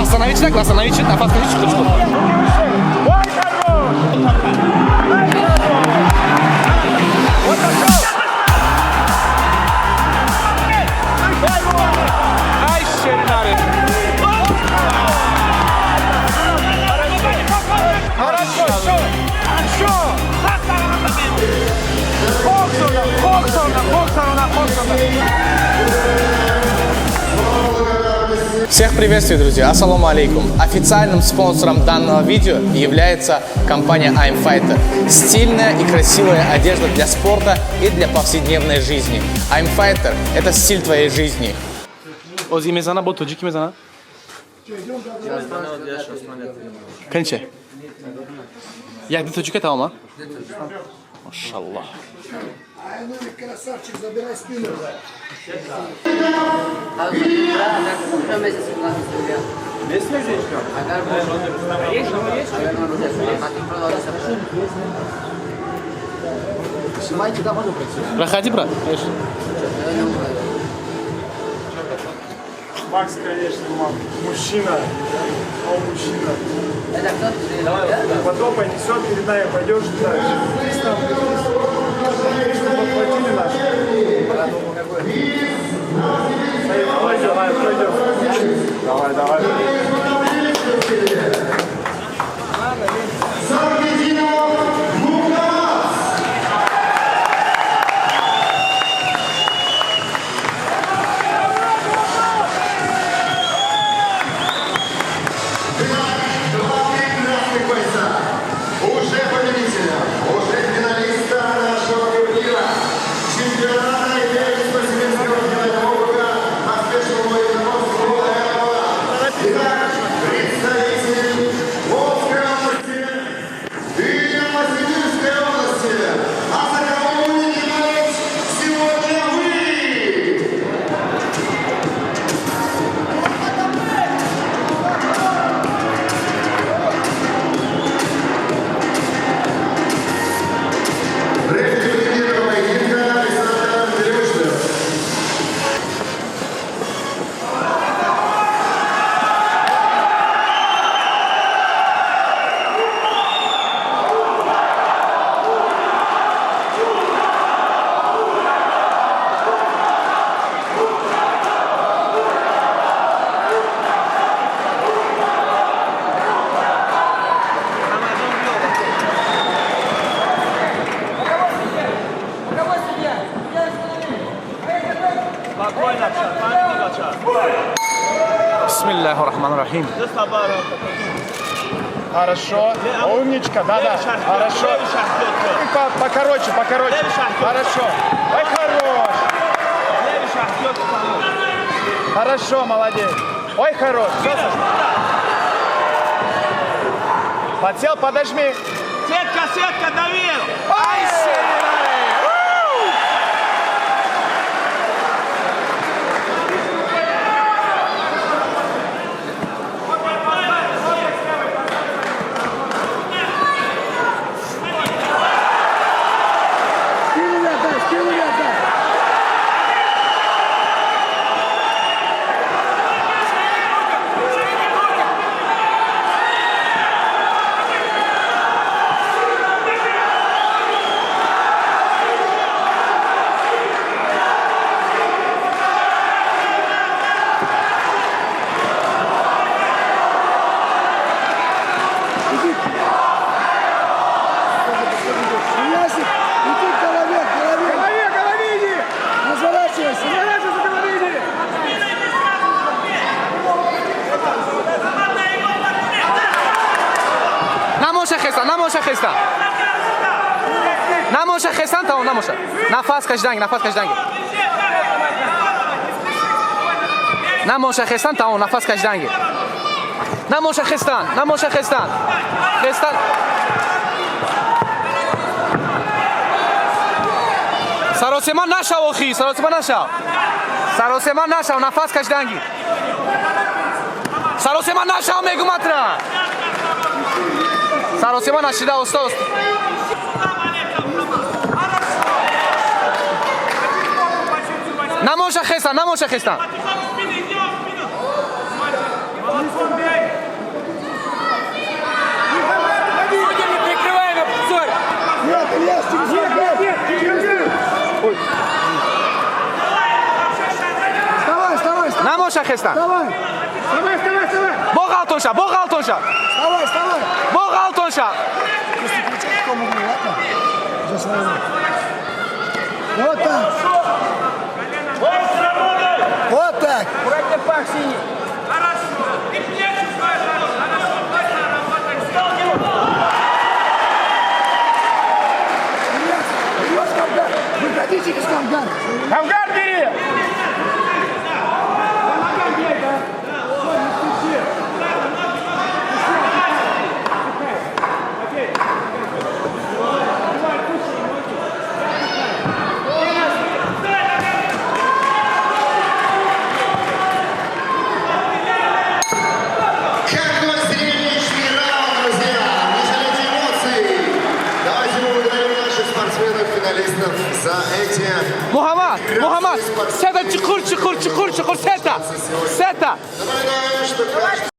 Остановите, на фас скажите штучку. Всех приветствую, друзья! Ассаламу алейкум! Официальным спонсором данного видео является компания I'm Fighter. Стильная и красивая одежда для спорта и для повседневной жизни. I'm Fighter – это стиль твоей жизни. Ozi mezana botucu ki mezana? Kanche. Jak ditočka tamo? Mašallah. Ну и красавчик, забирай спину. Снимайте, да, можно пройти? Проходи, брат. Макс, конечно, мужчина. Он мужчина. Потом понесет перед нами, пойдешь дальше. Чтобы отплатили наши. Пойдем. Давай. Бисмиллахир-рахманир-рахим. Хорошо. Умничка, да. Хорошо. Покороче. Хорошо. Ой, хорош. Хорошо, молодец. Ой, хорош. Подсел, подожми. Сетка, давил. Ай, Намоша хесан, тамом, намоша. Нафас кажданги. Намоша хесан, тамом, нафас кажданги. Намоша хестан. Хестан. Саросема нашав, охи, Саросема нашав, нафас кажданги. Саросема нашав, мегуматра. Саросема нашида, остост. Намоша хестан. хестан. Вставай! Вставай, вставай, вставай! Бог алтонша, бог алтонша. Вставай, вставай! Бог алтонша. Если кричать, кто могу, ладно? За своего. Вот так! Вот так! Аккуратнее пах синий. Хорошо. И плечи свои, хорошо, быстро работай. Стал него. Вперед, Кавгар! Выходите из Кавгара! Кавгар бери. Какой зрелищный раунд, друзья! Не жалейте эмоций! Давайте мы благодарим наших спортсменов-финалистов за эти... Мухаммад, сета, чехур, сета, сета. Напоминаю, что каждый...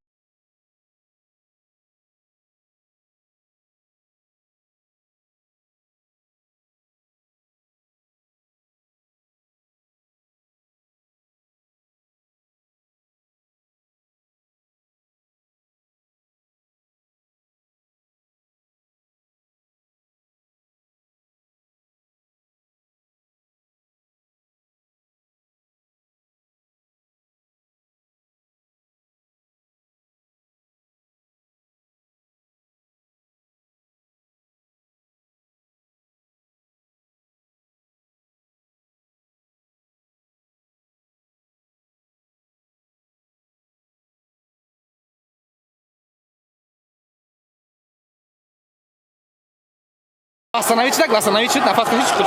Остановите так, остановите, на фас, чуть-чуть.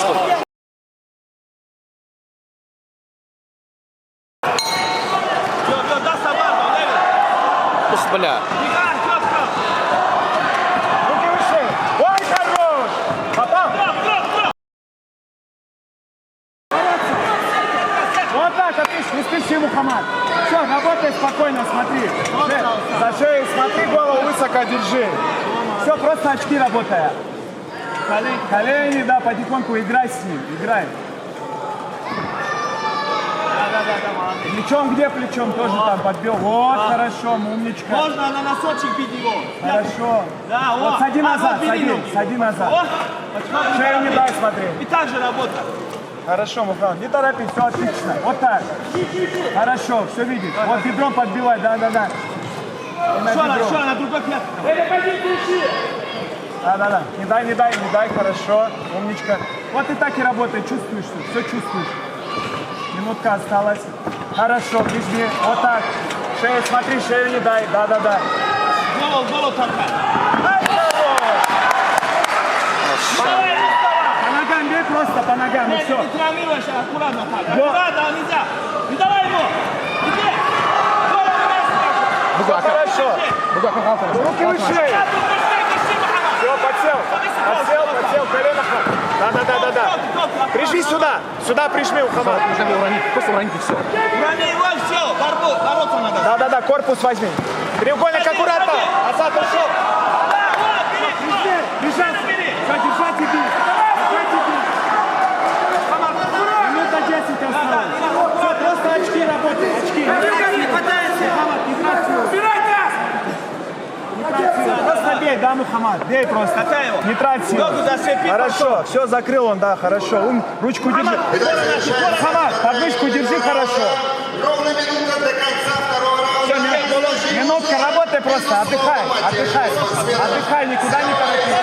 Да, собака, левый. Ух, бля. Бегай, четко. Руки выше. Ой, хорош. Попал. Вот так, отлично. Не спеши, Мухаммад. Все, работай спокойно, смотри. За шею смотри, голову высоко держи. Все, просто очки работая. Колени, да, потихоньку играй с ним, играй. Да, молодец. Плечом где плечом? Тоже там подбил. Вот, хорошо, умничка. Можно на носочек бить его. Хорошо. Да, Вот сади назад, сади назад. Шею не дай смотреть. И так же работа. Хорошо, Мухаммад, не торопись, все отлично. Вот так. Хорошо, все видишь. Вот бедром подбивай, да. И на бедро. Еще на другой пятку. Да. Не дай, хорошо. Умничка. Вот и так и работай, чувствуешь все чувствуешь. Минутка осталась. Хорошо, прижми. Вот так. Шею смотри, шею не дай. Да. Голову толкай. По ногам бей просто, по ногам, и Нет, все. не травмируешь, аккуратно так. Вот. Аккуратно, нельзя. Не давай ему. Иди. Голову вниз. Хорошо. Руки выше. Все, подсел, колено. Да. Прижми сюда, прижми, Мухаммад. Просто уронить и все. Урони его, все. Бороться надо. Да, корпус возьми. Треугольник аккуратно. Азат ушел. Да, вот, бери. Бежать. Бери. Все, держать и бить. Минута 10 осталось. Все, просто очки работают, очки. Мухаммад, не трать силу. Просто бей, да, Мухаммад? Бей просто. Какая его? Не трать силу. Ногу зацепи, Хорошо, все, закрыл он, да, хорошо. Ручку держи. Мухаммад, подмышку держи хорошо. Ровно минута до конца второго раунда. Минутка, работай просто, отдыхай, никуда не торопись.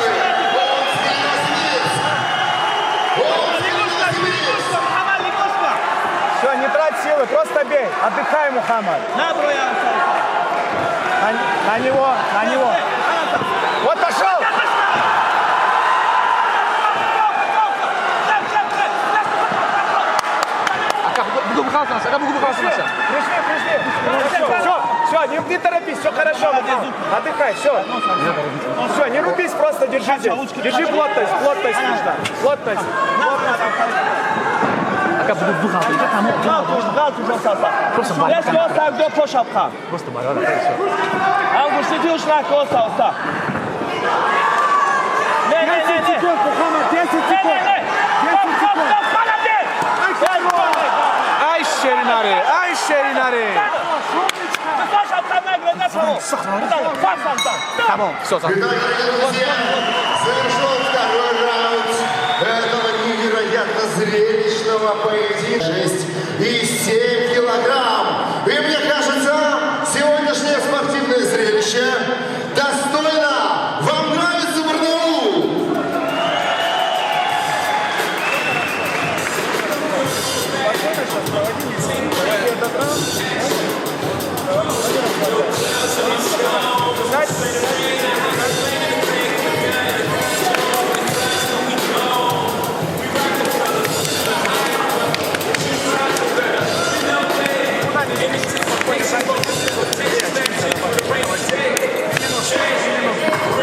Все, не трать силы, просто бей, отдыхай, Мухаммад. На, броя. На него. Вот пошел! Пришли. Все, не торопись, все хорошо. Отдыхай, все. Все, не рубись, просто держи здесь. Держи плотность нужна. Плотность. Если остав, где пошапка? Просто барана, Ангуш, иди уж на оста. Не. 10 секунд, Мухаммад, 10 секунд. 10 секунд. Айше! Шеринары, ай, Шеринары. Tamam, все, Итак, дорогие друзья, завершен второй раунд этого невероятно зрелищного поединка. 6,7 килограмм. И мне кажется, сегодняшнее спортивное зрелище достойно. Вам нравится Барнаул?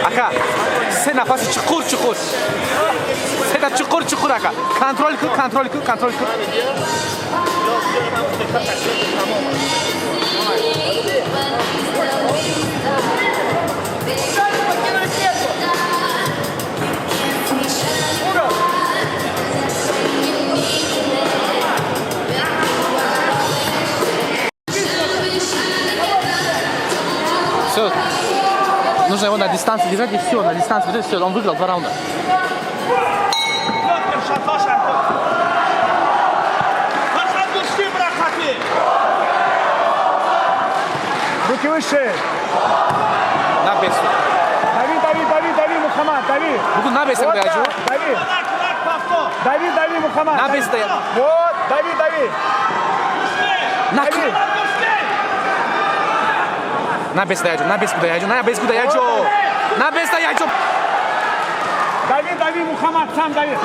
Aka, sen nafasi chuqur chuqur. Sen chuqur chuqur aka. Kontrol qil, kontrol qil, kontrol qil. Все. Нужно его на дистанции держать и все, на дистанции держать, все, он выиграл 2 раунда. Руки выше. На бес. Дави, дави, дави, дави, Мухаммад, дави. Bugun na bes Вот dayaju. так, дави. Дави, дави, Мухаммад. На дави. бес dayaju. Вот, дави, дави. Na Дави. na bes dayaju, na bes dayaju, na bes dayaju. Na bes dayaju. Дави, дави, Мухаммад, сам дави.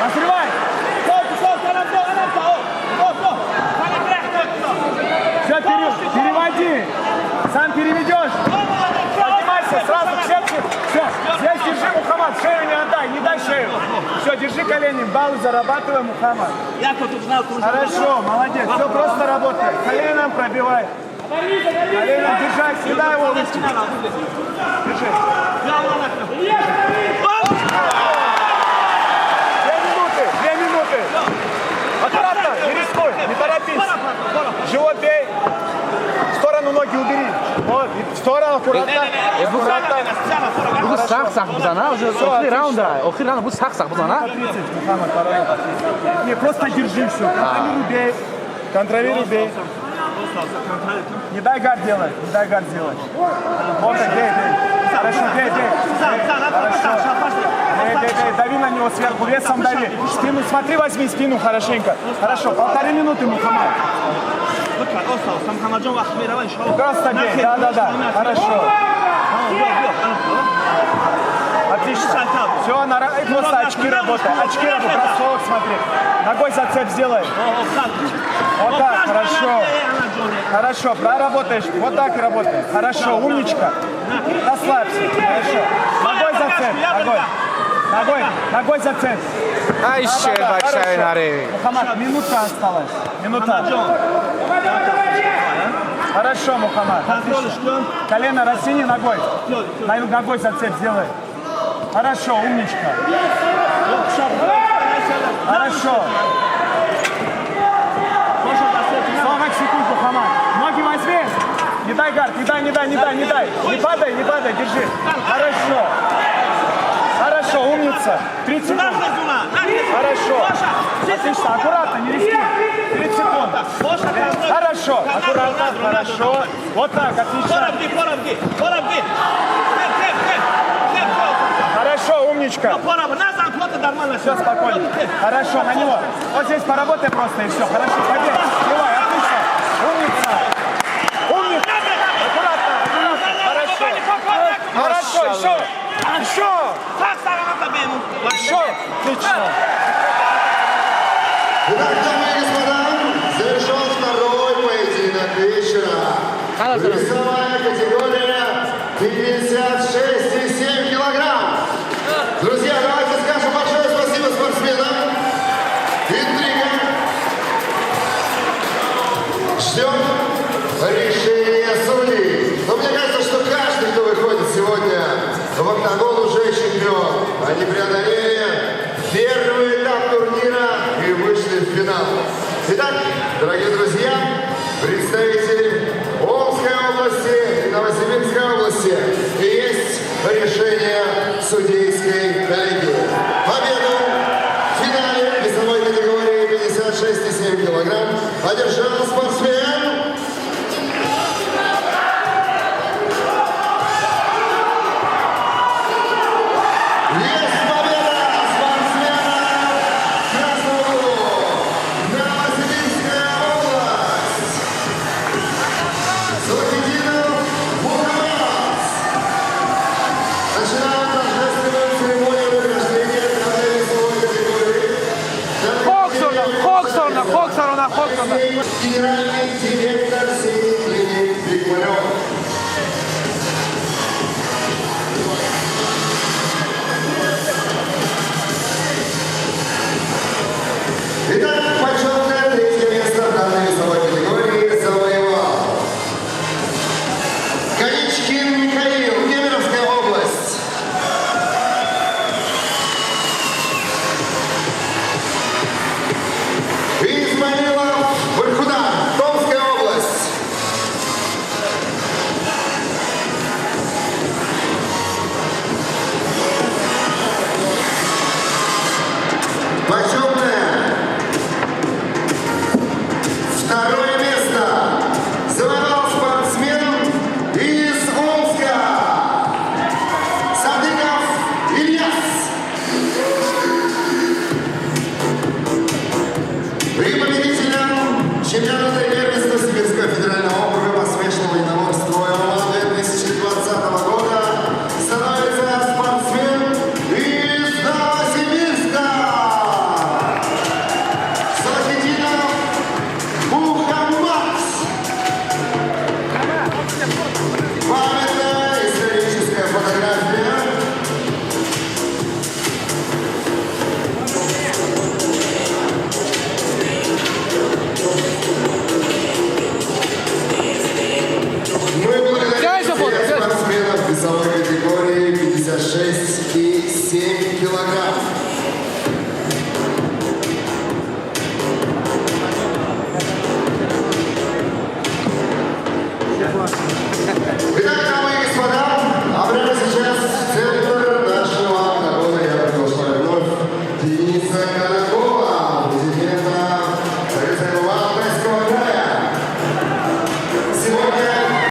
Разрывай. Все, переводи. Сам переведешь. Поднимайся, сразу к сердцу. Все, здесь держи, Мухаммад, шею не отдай, не дай шею. Все, держи колени, баллы зарабатывай, Мухаммад. Хорошо, молодец, все, просто работай. Коленом пробивай. Коленом держать, всегда его вытяни. Держи. 2 минуты. Аккуратно, не рискуй, не торопись. Живот бей. В сторону ноги убери. Вот, и в сторону, аккуратно. Аккуратно. Bugun saq buzana, уже oxir raunda. Oxir raunda bu saq buzana. 30, Мухаммад, пора. Не, просто держи все. Контролируй, бей. Контролируй, бей. Не дай гард делать, не дай гард делать. Вот так, бей, бей. Хорошо, бей, бей. Хорошо. Бей, бей, бей. Дави на него сверху, весом дави. Спину, смотри, возьми спину хорошенько. Хорошо, 1,5 минуты, Мухаммад. Просто бей, да. Хорошо. Отлично. Все, просто очки работай. Очки работай, просовок смотри. Ногой зацеп сделай. Вот так, хорошо. Хорошо, проработаешь. Вот так и работай. Хорошо, умничка. Расслабься. Хорошо. Ногой зацеп. Ногой зацеп. Ay Şerинары. Мухаммад, минута осталась. Минута. Хорошо, Мухаммад. Отлично. Колено растяни ногой. Ногой зацеп сделай. Хорошо, умничка. Хорошо. 40 секунд, Мухаммад. Ноги возьми. Не дай гард, не дай. Не падай, держи. Хорошо, умница. 30 секунд. Хорошо. Отлично, аккуратно, не рискуй. 30 секунд. Хорошо, аккуратно, хорошо. Вот так, отлично. Хорошо, умничка. Все, спокойно. Хорошо, на него. Вот здесь поработай просто и все. Хорошо, побег. Сливай, отлично. Умница. Аккуратно. Хорошо, еще. Отлично. Итак, дамы и господа, завершен второй поединок вечера. Весовая категория 56,7 килограмм. Друзья, давайте скажем большое спасибо спортсменам. Интрига. Ждем решения судей. Но мне кажется, что каждый, кто выходит сегодня в октагон, уже чемпион. Они преодолели первый этап турнира и вышли в финал. всех. И есть решение судейской коллегии. Победу в финале весовой категории 56,7 килограмм одержал спортсмен генеральный директор сети клиник Бикмарев. Итак, почетное третье место в данной весовой категории завоевал Коничкин Михаил, Кемеровская область. Измаилов Бархудан, Томская область. Почетное второе место завоевал спортсмен из Омска Садыков Ильяс. И победителем чемпионата первенства Сибирского федерального округа по смешанному единоборству ММА 2020 года становится спортсмен из Новосибирска Сахидинов Мухаммад. Памятная историческая фотография. Мы благодарим всех спортсменов весовой категории 56,7 килограмм.